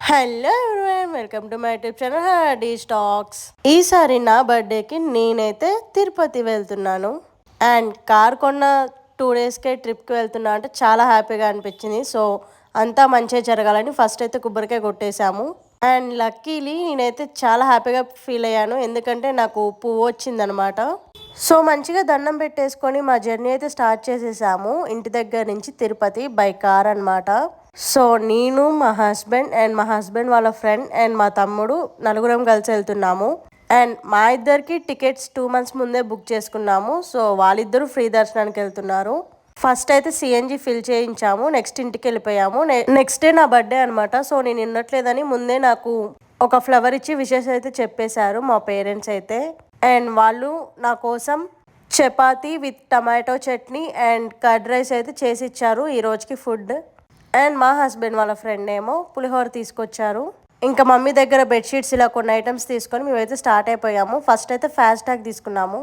Hello everyone, welcome to my YouTube channel Hadi stocks. ఈసారి నా బర్త్డేకి నేనైతే తిరుపతి వెళ్తున్నాను. అండ్ కార్ కొన్న 2 డేస్కే ట్రిప్కి వెళ్తున్నా అంటే చాలా హ్యాపీగా అనిపించింది. సో అంతా మంచిగా జరగాలని ఫస్ట్ అయితే కొబ్బరికాయ కొట్టేశాము. అండ్ లక్కీలీ నేనైతే చాలా హ్యాపీగా ఫీల్ అయ్యాను, ఎందుకంటే నాకు పువ్వు వచ్చిందనమాట. సో మంచిగా దండం పెట్టేసుకొని మా జర్నీ అయితే స్టార్ట్ చేసేసాము. ఇంటి దగ్గర నుంచి తిరుపతి బై కార్ అనమాట. సో నేను, మా హస్బెండ్ వాళ్ళ ఫ్రెండ్ అండ్ మా తమ్ముడు నలుగురం కలిసి వెళ్తున్నాము. అండ్ మా ఇద్దరికి టికెట్స్ 2 months ముందే బుక్ చేసుకున్నాము. సో వాళ్ళిద్దరూ ఫ్రీ దర్శనానికి వెళ్తున్నారు. ఫస్ట్ అయితే సిఎన్జి ఫిల్ చేయించాము, నెక్స్ట్ ఇంటికి వెళ్ళిపోయాము. నెక్స్ట్ డే నా బర్త్డే అనమాట. సో నేను వినట్లేదని ముందే నాకు ఒక ఫ్లవర్ ఇచ్చి విషెస్ అయితే చెప్పేశారు మా పేరెంట్స్ అయితే. అండ్ వాళ్ళు నా కోసం chapati with tomato chutney and curd rice అయితే చేసి ఇచ్చారు ఈ రోజుకి ఫుడ్. అండ్ మా హస్బెండ్ వాళ్ళ ఫ్రెండ్ ఏమో పులిహోర తీసుకొచ్చారు. ఇంకా మమ్మీ దగ్గర బెడ్షీట్స్ ఇలా కొన్ని ఐటమ్స్ తీసుకొని మేమైతే స్టార్ట్ అయిపోయాము. ఫస్ట్ అయితే ఫాస్ట్ ట్యాగ్ తీసుకున్నాము.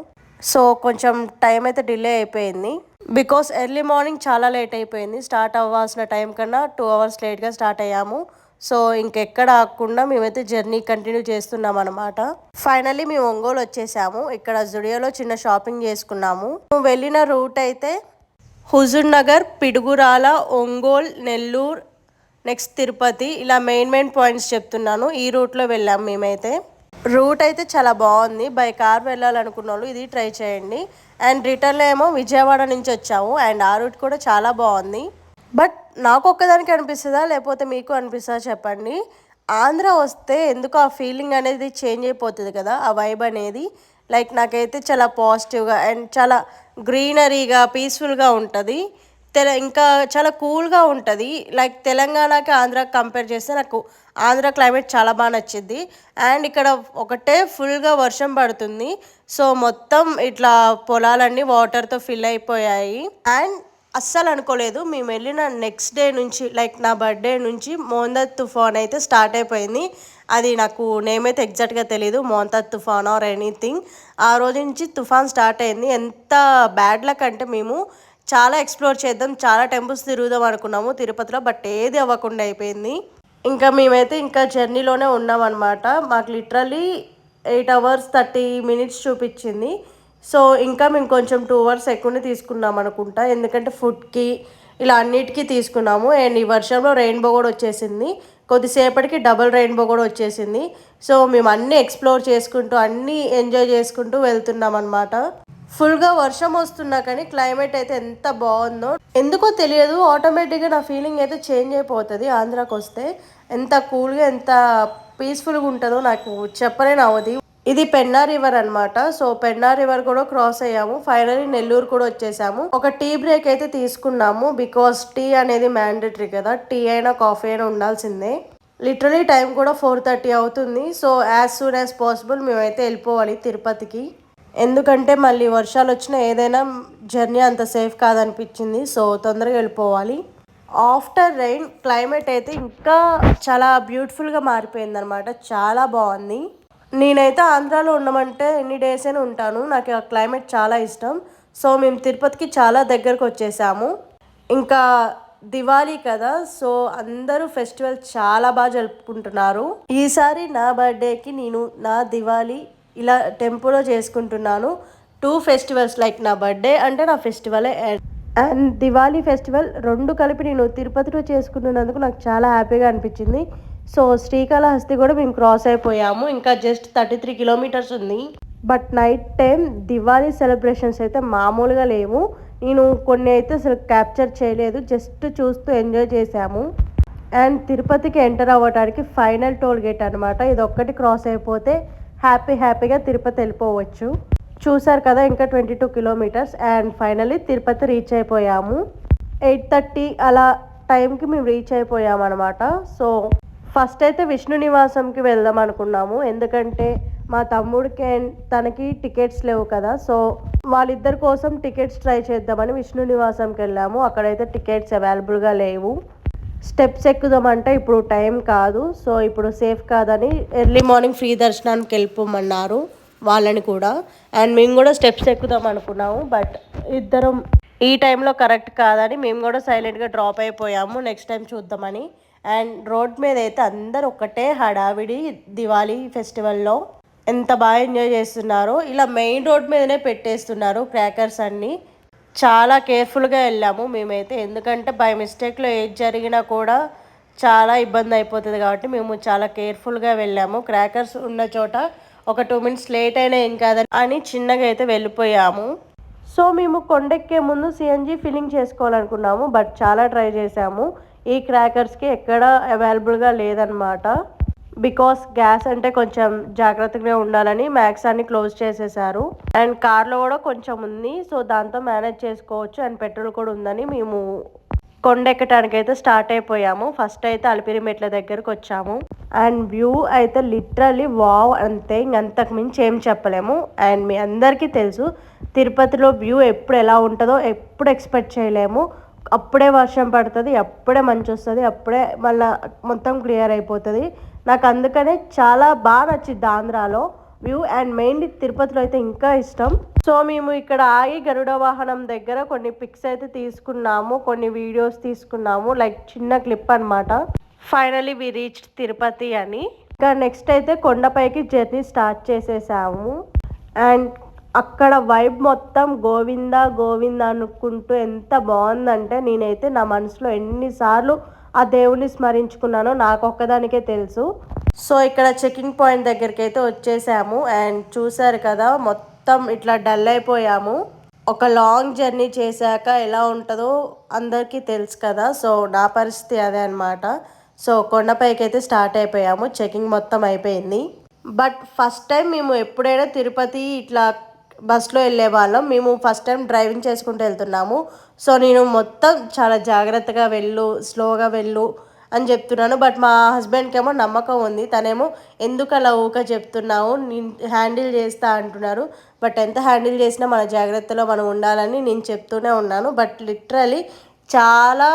సో కొంచెం టైం అయితే డిలే అయిపోయింది, బికాస్ ఎర్లీ మార్నింగ్ చాలా లేట్ అయిపోయింది. స్టార్ట్ అవ్వాల్సిన టైం కన్నా 2 hours లేట్గా స్టార్ట్ అయ్యాము. సో ఇంకెక్కడ ఆగకుండా మేమైతే జర్నీ కంటిన్యూ చేస్తున్నాం అనమాట. ఫైనల్లీ మేము ఒంగోలు వచ్చేసాము. ఇక్కడ జుడియోలో చిన్న షాపింగ్ చేసుకున్నాము. వెళ్ళిన రూట్ అయితే హుజూర్ నగర్, పిడుగురాల, ఒంగోల్, నెల్లూరు, నెక్స్ట్ తిరుపతి, ఇలా మెయిన్ పాయింట్స్ చెప్తున్నాను. ఈ రూట్లో వెళ్ళాము మేమైతే. రూట్ అయితే చాలా బాగుంది. బై కార్ వెళ్ళాలనుకున్న వాళ్ళు ఇది ట్రై చేయండి. అండ్ రిటర్న్లో ఏమో విజయవాడ నుంచి వచ్చాము. అండ్ ఆ రూట్ కూడా చాలా బాగుంది. బట్ నాకు ఒక్కదానికి అనిపిస్తుందా లేకపోతే మీకు అనిపిస్తుందా చెప్పండి. ఆంధ్ర వస్తే ఎందుకు ఆ ఫీలింగ్ అనేది చేంజ్ అయిపోతుంది కదా, ఆ వైబ్ అనేది. లైక్ నాకైతే చాలా పాజిటివ్గా అండ్ చాలా గ్రీనరీగా పీస్ఫుల్గా ఉంటుంది. ఇంకా చాలా కూల్గా ఉంటుంది. లైక్ తెలంగాణకి ఆంధ్రాకి కంపేర్ చేస్తే నాకు ఆంధ్ర క్లైమేట్ చాలా బాగా నచ్చింది. అండ్ ఇక్కడ ఒకటే ఫుల్గా వర్షం పడుతుంది. సో మొత్తం ఇట్లా పొలాలన్నీ వాటర్తో ఫిల్ అయిపోయాయి. అండ్ అస్సలు అనుకోలేదు, మేము వెళ్ళిన నెక్స్ట్ డే నుంచి లైక్ నా బర్త్డే నుంచి మోందత్ తుఫాన్ అయితే స్టార్ట్ అయిపోయింది. అది నాకు నేమ్ అయితే ఎగ్జాక్ట్గా తెలియదు, మోందత్ తుఫాన్ ఆర్ ఎనీథింగ్. ఆ రోజు నుంచి తుఫాన్ స్టార్ట్ అయింది. ఎంత బ్యాడ్ లక్ అంటే మేము చాలా ఎక్స్ప్లోర్ చేద్దాం, చాలా టెంపుల్స్ తిరుగుదాం అనుకున్నాము తిరుపతిలో, బట్ ఏది అవ్వకుండా అయిపోయింది. ఇంకా మేమైతే ఇంకా జర్నీలోనే ఉన్నాం అనమాట. మాకు లిటరలీ 8 hours 30 minutes చూపించింది. సో ఇంకా మేము కొంచెం 2 hours ఎక్కువనే తీసుకున్నాం అనుకుంటా, ఎందుకంటే ఫుడ్కి ఇలా అన్నిటికీ తీసుకున్నాము. అండ్ ఈ వర్షంలో రెయిన్బో కూడా వచ్చేసింది, కొద్దిసేపటికి డబుల్ రెయిన్బో కూడా వచ్చేసింది. సో మేము అన్నీ ఎక్స్ప్లోర్ చేసుకుంటూ అన్నీ ఎంజాయ్ చేసుకుంటూ వెళ్తున్నాం అనమాట. ఫుల్గా వర్షం వస్తున్నా కానీ క్లైమేట్ అయితే ఎంత బాగుందో ఎందుకో తెలియదు, ఆటోమేటిక్గా నా ఫీలింగ్ అయితే చేంజ్ అయిపోతుంది. ఆంధ్రాకి వస్తే ఎంత కూల్గా ఎంత పీస్ఫుల్గా ఉంటుందో నాకు చెప్పలేని అవధి. ఇది పెన్నా రివర్ అనమాట. సో పెన్నా రివర్ కూడా క్రాస్ అయ్యాము. ఫైనలీ నెల్లూరు కూడా వచ్చేసాము. ఒక టీ బ్రేక్ అయితే తీసుకున్నాము, బికాస్ టీ అనేది మ్యాండేటరీ కదా, టీ అయినా కాఫీ అయినా ఉండాల్సిందే. లిటరలీ టైం కూడా 4:30 అవుతుంది. So as soon as possible మేమైతే వెళ్ళిపోవాలి తిరుపతికి, ఎందుకంటే మళ్ళీ వర్షాలు వచ్చినా ఏదైనా జర్నీ అంత సేఫ్ కాదనిపించింది. సో తొందరగా వెళ్ళిపోవాలి. ఆఫ్టర్ రెయిన్ క్లైమేట్ అయితే ఇంకా చాలా బ్యూటిఫుల్గా మారిపోయింది అనమాట, చాలా బాగుంది. నేనైతే ఆంధ్రాలో ఉండమంటే ఎన్ని డేస్ అయినా ఉంటాను, నాకు ఆ క్లైమేట్ చాలా ఇష్టం. సో మేము తిరుపతికి చాలా దగ్గరకు వచ్చేసాము. ఇంకా దివాళీ కదా, సో అందరూ ఫెస్టివల్ చాలా బాగా జరుపుకుంటున్నారు. ఈసారి నా బర్త్డేకి నేను నా దివాళీ ఇలా టెంపుల్లో చేసుకుంటున్నాను. 2 festivals, లైక్ నా బర్త్డే అంటే నా ఫెస్టివలే అండ్ దివాళీ ఫెస్టివల్ రెండు కలిపి నేను తిరుపతిలో చేసుకుంటున్నందుకు నాకు చాలా హ్యాపీగా అనిపించింది. సో శ్రీకాళహస్తి కూడా మేము క్రాస్ అయిపోయాము, ఇంకా జస్ట్ 33 kilometers ఉంది. But night time Diwali celebrations అయితే మామూలుగా లేవు. నేను కొన్ని అయితే అసలు క్యాప్చర్ చేయలేదు, జస్ట్ చూస్తూ ఎంజాయ్ చేశాము. అండ్ తిరుపతికి ఎంటర్ అవ్వడానికి ఫైనల్ టోల్ గేట్ అనమాట, ఇది ఒక్కటి క్రాస్ అయిపోతే హ్యాపీగా తిరుపతి వెళ్ళిపోవచ్చు. చూసారు కదా, ఇంకా 22 kilometers. And finally Tirupati reach అయిపోయాము. 8:30 అలా టైంకి మేము రీచ్ అయిపోయాము అనమాట. సో ఫస్ట్ అయితే విష్ణు నివాసంకి వెళ్దాం అనుకున్నాము, ఎందుకంటే మా తమ్ముడికి తనకి టికెట్స్ లేవు కదా. సో వాళ్ళిద్దరి కోసం టికెట్స్ ట్రై చేద్దామని విష్ణు నివాసంకి వెళ్ళాము. అక్కడైతే టికెట్స్ అవైలబుల్గా లేవు. స్టెప్స్ ఎక్కుదామంటే ఇప్పుడు టైం కాదు, సో ఇప్పుడు సేఫ్ కాదని ఎర్లీ మార్నింగ్ ఫ్రీ దర్శనానికి వెళ్ళిపోమన్నారు వాళ్ళని కూడా. అండ్ మేము కూడా స్టెప్స్ ఎక్కుదాం అనుకున్నాము, బట్ ఇద్దరం ఈ టైంలో కరెక్ట్ కాదని మేము కూడా సైలెంట్గా డ్రాప్ అయిపోయాము, నెక్స్ట్ టైం చూద్దామని. అండ్ రోడ్ మీద అయితే అందరు ఒకటే హడావిడి దివాళీ ఫెస్టివల్లో ఎంత బాగా ఎంజాయ్ చేస్తున్నారో. ఇలా మెయిన్ రోడ్ మీదనే పెట్టేస్తున్నారు క్రాకర్స్ అన్నీ. చాలా కేర్ఫుల్గా వెళ్ళాము మేమైతే, ఎందుకంటే బై మిస్టేక్లో ఏది జరిగినా కూడా చాలా ఇబ్బంది అయిపోతుంది కాబట్టి మేము చాలా కేర్ఫుల్గా వెళ్ళాము. క్రాకర్స్ ఉన్న చోట ఒక 2 minutes లేట్ అయినా ఏం కాదని అని చిన్నగా అయితే వెళ్ళిపోయాము. సో మేము కొండెక్కే ముందు సిఎన్జి ఫిల్లింగ్ చేసుకోవాలనుకున్నాము, బట్ చాలా ట్రై చేసాము. ఈ క్రాకర్స్కి ఎక్కడ అవైలబుల్గా లేదనమాట. బికాస్ గ్యాస్ అంటే కొంచెం జాగ్రత్తగా ఉండాలని మ్యాక్స్ అన్ని క్లోజ్ చేసేసారు. అండ్ కార్లో కూడా కొంచెం ఉంది, సో దాంతో మేనేజ్ చేసుకోవచ్చు. అండ్ పెట్రోల్ కూడా ఉందని మేము కొండెక్కడానికి అయితే స్టార్ట్ అయిపోయాము. ఫస్ట్ అయితే అలిపిరి మెట్ల దగ్గరకు వచ్చాము. అండ్ వ్యూ అయితే లిటరలీ వావ్, అంతే, ఇంకంతకు మించి ఏం చెప్పలేము. అండ్ మీ అందరికీ తెలుసు తిరుపతిలో వ్యూ ఎప్పుడు ఎలా ఉంటుందో ఎప్పుడు ఎక్స్పెక్ట్ చేయలేము. అప్పుడే వర్షం పడుతుంది, అప్పుడే మంచు వస్తుంది, అప్పుడే మళ్ళీ మొత్తం క్లియర్ అయిపోతుంది. నాకు అందుకనే చాలా బాగా నచ్చింది ఆంధ్రాలో వ్యూ. అండ్ మెయిన్లీ తిరుపతిలో అయితే ఇంకా ఇష్టం. సో మేము ఇక్కడ ఆగి గరుడ వాహనం దగ్గర కొన్ని పిక్స్ అయితే తీసుకున్నాము, కొన్ని వీడియోస్ తీసుకున్నాము, లైక్ చిన్న క్లిప్ అనమాట. ఫైనలీ వి రీచ్ తిరుపతి అని. ఇంకా నెక్స్ట్ అయితే కొండపైకి జర్నీ స్టార్ట్ చేసేసాము. అండ్ అక్కడ వైబ్ మొత్తం గోవింద గోవింద అనుకుంటూ ఎంత బాగుందంటే, నేనైతే నా మనసులో ఎన్నిసార్లు ఆ దేవుని స్మరించుకున్నానో నాకు ఒక్కదానికే తెలుసు. సో ఇక్కడ చెకింగ్ పాయింట్ దగ్గరికి అయితే వచ్చేసాము. అండ్ చూసారు కదా మొత్తం ఇట్లా డల్ అయిపోయాము. ఒక లాంగ్ జర్నీ చేశాక ఎలా ఉంటుందో అందరికీ తెలుసు కదా. సో నా పరిస్థితి అదే అనమాట. సో కొండపైకి అయితే స్టార్ట్ అయిపోయాము, చెకింగ్ మొత్తం అయిపోయింది. బట్ ఫస్ట్ టైం మేము ఎప్పుడైనా తిరుపతి ఇట్లా బస్లో వెళ్ళే వాళ్ళం, మేము ఫస్ట్ టైం డ్రైవింగ్ చేసుకుంటూ వెళ్తున్నాము. సో నేను మొత్తం చాలా జాగ్రత్తగా వెళ్ళు, స్లోగా వెళ్ళు అని చెప్తున్నాను. బట్ మా హస్బెండ్కి ఏమో నమ్మకం ఉంది, తనేమో ఎందుకు అలా ఊక చెప్తున్నావు, నేను హ్యాండిల్ చేస్తా అంటున్నారు. బట్ ఎంత హ్యాండిల్ చేసినా మన జాగ్రత్తలో మనం ఉండాలని నేను చెప్తూనే ఉన్నాను. బట్ లిటరలీ చాలా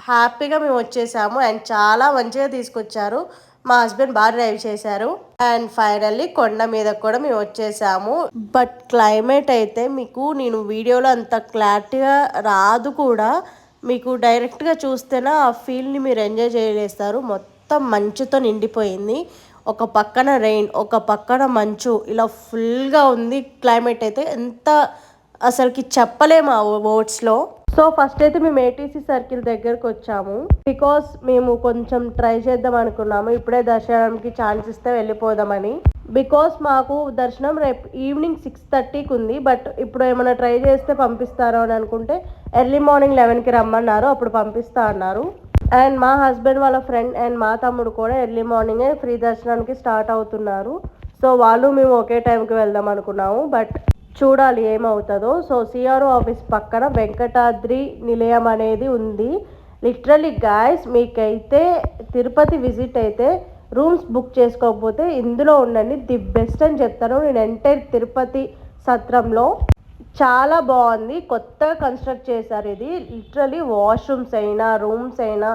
హ్యాపీగా మేము వచ్చేసాము. అండ్ చాలా మంచిగా తీసుకొచ్చారు, మా హస్బెండ్ బాగా డ్రైవ్ చేశారు. అండ్ ఫైనల్లీ కొండ మీద కూడా మేము వచ్చేసాము. బట్ క్లైమేట్ అయితే మీకు నేను వీడియోలో అంత క్లారిటీగా రాదు కూడా, మీకు డైరెక్ట్గా చూస్తేనే ఆ ఫీల్ని మీరు ఎంజాయ్ చేయలేస్తారు. మొత్తం మంచుతో నిండిపోయింది, ఒక పక్కన రెయిన్, ఒక పక్కన మంచు, ఇలా ఫుల్గా ఉంది క్లైమేట్ అయితే. ఎంత అసలుకి చెప్పలేము ఆ వర్డ్స్లో. సో ఫస్ట్ అయితే మేము ఏటీసీ సర్కిల్ దగ్గరకు వచ్చాము. బికాస్ మేము కొంచెం ట్రై చేద్దాం అనుకున్నాము, ఇప్పుడే దర్శనానికి ఛాన్స్ ఇస్తే వెళ్ళిపోదామని. బికాస్ మాకు దర్శనం రేపు ఈవినింగ్ 6:30కి ఉంది. బట్ ఇప్పుడు ఏమైనా ట్రై చేస్తే పంపిస్తారో అని అనుకుంటే ఎర్లీ మార్నింగ్ 11కి రమ్మన్నారు, అప్పుడు పంపిస్తా అన్నారు. అండ్ మా హస్బెండ్ వాళ్ళ ఫ్రెండ్ అండ్ మా తమ్ముడు కూడా ఎర్లీ మార్నింగే ఫ్రీ దర్శనానికి స్టార్ట్ అవుతున్నారు. సో వాళ్ళు మేము ఒకే టైంకి వెళ్దాం అనుకున్నాము, బట్ చూడాలి ఏమవుతుందో. సో సిఆర్ఓ ఆఫీస్ పక్కన వెంకటాద్రి నిలయం అనేది ఉంది. లిటరలీ గాయస్, మీకైతే తిరుపతి విజిట్ అయితే రూమ్స్ బుక్ చేసుకోకపోతే ఇందులో ఉండండి, ది బెస్ట్ అని చెప్తాను. నేను ఎంటైర్ తిరుపతి సత్రంలో చాలా బాగుంది, కొత్తగా కన్స్ట్రక్ట్ చేశారు ఇది. లిటరలీ వాష్రూమ్స్ అయినా రూమ్స్ అయినా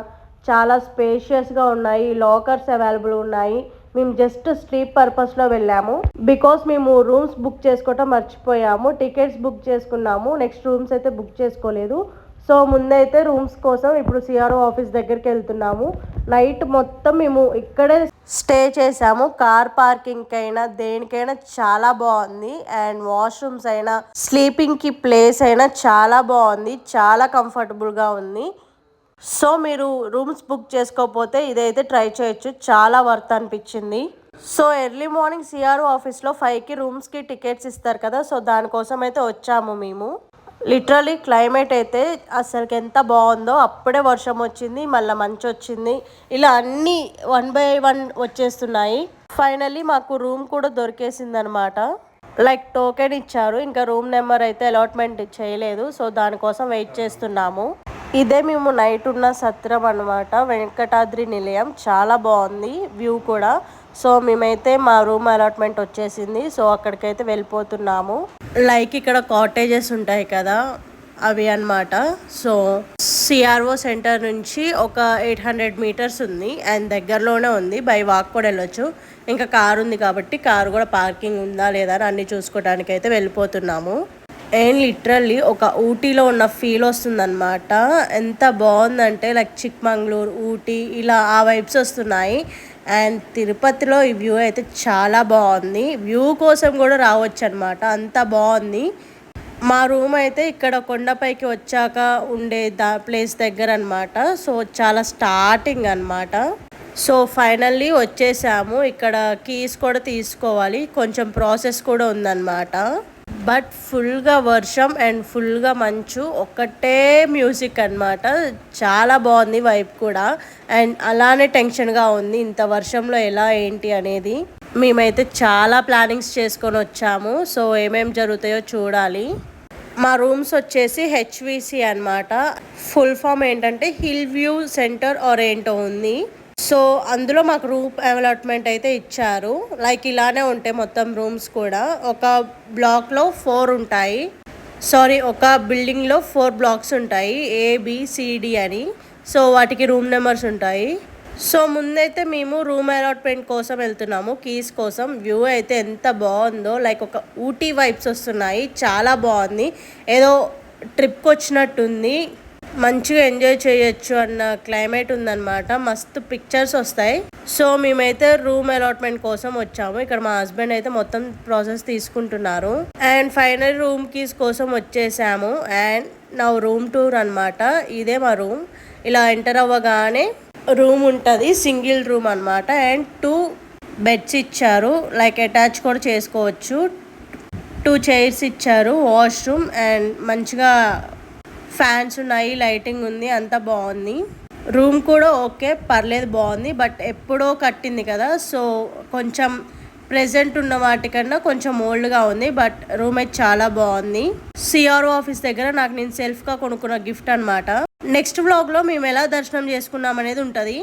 చాలా స్పేషియస్గా ఉన్నాయి, లాకర్స్ అవైలబుల్ ఉన్నాయి. మేము జస్ట్ స్లీప్ పర్పస్లో వెళ్ళాము, బికాస్ మేము రూమ్స్ బుక్ చేసుకోవటం మర్చిపోయాము. టికెట్స్ బుక్ చేసుకున్నాము, నెక్స్ట్ రూమ్స్ అయితే బుక్ చేసుకోలేదు. సో ముందైతే రూమ్స్ కోసం ఇప్పుడు సిఆర్ఓ ఆఫీస్ దగ్గరికి వెళ్తున్నాము. నైట్ మొత్తం మేము ఇక్కడే స్టే చేసాము. కార్ పార్కింగ్ అయినా దేనికైనా చాలా బాగుంది. అండ్ వాష్రూమ్స్ అయినా స్లీపింగ్కి ప్లేస్ అయినా చాలా బాగుంది, చాలా కంఫర్టబుల్గా ఉంది. సో మీరు రూమ్స్ బుక్ చేసుకోకపోతే ఇదైతే ట్రై చేయొచ్చు, చాలా వర్త్ అనిపించింది. సో ఎర్లీ మార్నింగ్ సిఆర్ఓ ఆఫీస్లో 5కి రూమ్స్కి టికెట్స్ ఇస్తారు కదా, సో దానికోసం అయితే వచ్చాము మేము. లిటరలీ క్లైమేట్ అయితే అసలుకి ఎంత బాగుందో. అప్పుడే వర్షం వచ్చింది, మళ్ళీ మంచు వచ్చింది, ఇలా అన్నీ 1 by 1 వచ్చేస్తున్నాయి. ఫైనల్లీ మాకు రూమ్ కూడా దొరికేసింది అనమాట. లైక్ టోకెన్ ఇచ్చారు, ఇంకా రూమ్ నెంబర్ అయితే అలాట్మెంట్ చేయలేదు. సో దానికోసం వెయిట్ చేస్తున్నాము. ఇదే మేము నైట్ ఉన్న సత్రం అనమాట, వెంకటాద్రి నిలయం. చాలా బాగుంది వ్యూ కూడా. సో మేమైతే మా రూమ్ అలాట్మెంట్ వచ్చేసింది, సో అక్కడికైతే వెళ్ళిపోతున్నాము. లైక్ ఇక్కడ కాటేజెస్ ఉంటాయి కదా, అవి అన్నమాట. సో సిఆర్ఓ సెంటర్ నుంచి ఒక 800 meters ఉంది, అండ్ దగ్గరలోనే ఉంది, బై వాక్ కూడా వెళ్ళొచ్చు. ఇంకా కారు ఉంది కాబట్టి కారు కూడా పార్కింగ్ ఉందా లేదా అని అన్నీ చూసుకోవడానికి అయితే వెళ్ళిపోతున్నాము. అండ్ లిటరల్లీ ఒక ఊటీలో ఉన్న ఫీల్ వస్తుందన్నమాట. ఎంత బాగుందంటే లైక్ చిక్మంగళూరు, ఊటీ ఇలా ఆ వైబ్స్ వస్తున్నాయి. అండ్ తిరుపతిలో ఈ వ్యూ అయితే చాలా బాగుంది. వ్యూ కోసం కూడా రావచ్చు అనమాట, అంత బాగుంది. మా రూమ్ అయితే ఇక్కడ కొండపైకి వచ్చాక ఉండే ప్లేస్ దగ్గర అనమాట. సో చాలా స్టార్టింగ్ అనమాట. సో ఫైనల్లీ వచ్చేసాము. ఇక్కడ కీస్ కూడా తీసుకోవాలి, కొంచెం ప్రాసెస్ కూడా ఉందన్నమాట. బట్ ఫుల్గా వర్షం అండ్ ఫుల్గా మంచు, ఒక్కటే మ్యూజిక్ అనమాట. చాలా బాగుంది వైబ్ కూడా. అండ్ అలానే టెన్షన్గా ఉంది ఇంత వర్షంలో ఎలా ఏంటి అనేది. మేమైతే చాలా ప్లానింగ్స్ చేసుకొని వచ్చాము. సో ఏమేమి జరుగుతాయో చూడాలి. మా రూమ్స్ వచ్చేసి హెచ్విసి అనమాట. ఫుల్ ఫామ్ ఏంటంటే హిల్ వ్యూ సెంటర్ ఆర్ ఏంటో ఉంది. సో అందులో మాకు రూమ్ అలాట్మెంట్ అయితే ఇచ్చారు. లైక్ ఇలానే ఉంటాయి మొత్తం రూమ్స్ కూడా. ఒక బ్లాక్లో 4 ఉంటాయి. సారీ, ఒక బిల్డింగ్లో 4 బ్లాక్స్ ఉంటాయి, ABCD అని. సో వాటికి రూమ్ నెంబర్స్ ఉంటాయి. సో ముందైతే మేము రూమ్ అలాట్మెంట్ కోసం వెళ్తున్నాము, కీస్ కోసం. వ్యూ అయితే ఎంత బాగుందో, లైక్ ఒక ఊటీ వైబ్స్ వస్తున్నాయి. చాలా బాగుంది, ఏదో ట్రిప్కి వచ్చినట్టుంది. మంచిగా ఎంజాయ్ చేయొచ్చు అన్న క్లైమేట్ ఉందన్నమాట. మస్తు పిక్చర్స్ వస్తాయి. సో మేమైతే రూమ్ అలాట్మెంట్ కోసం వచ్చాము. ఇక్కడ మా హస్బెండ్ అయితే మొత్తం ప్రాసెస్ తీసుకుంటున్నారు. అండ్ ఫైనల్ రూమ్ కీస్ కోసం వచ్చేసాము. అండ్ నా రూమ్ టూర్ అనమాట. ఇదే మా రూమ్. ఇలా ఎంటర్ అవ్వగానే రూమ్ ఉంటుంది, సింగిల్ రూమ్ అనమాట. అండ్ 2 బెడ్స్ ఇచ్చారు, లైక్ అటాచ్ కూడా చేసుకోవచ్చు. 2 చైర్స్ ఇచ్చారు, వాష్రూమ్ అండ్ మంచిగా ఫ్యాన్స్ ఉన్నాయి, లైటింగ్ ఉంది, అంతా బాగుంది. రూమ్ కూడా ఓకే, పర్లేదు, బాగుంది. బట్ ఎప్పుడో కట్టింది కదా, సో కొంచెం ప్రెజెంట్ ఉన్న వాటికన్నా కొంచెం ఓల్డ్గా ఉంది. బట్ రూమ్ అయితే చాలా బాగుంది. CRO ఆఫీస్ దగ్గర నాకు నేను సెల్ఫ్గా కొనుక్కున్న గిఫ్ట్ అనమాట. నెక్స్ట్ వ్లాగ్లో మేము ఎలా దర్శనం చేసుకున్నాం అనేది ఉంటుంది.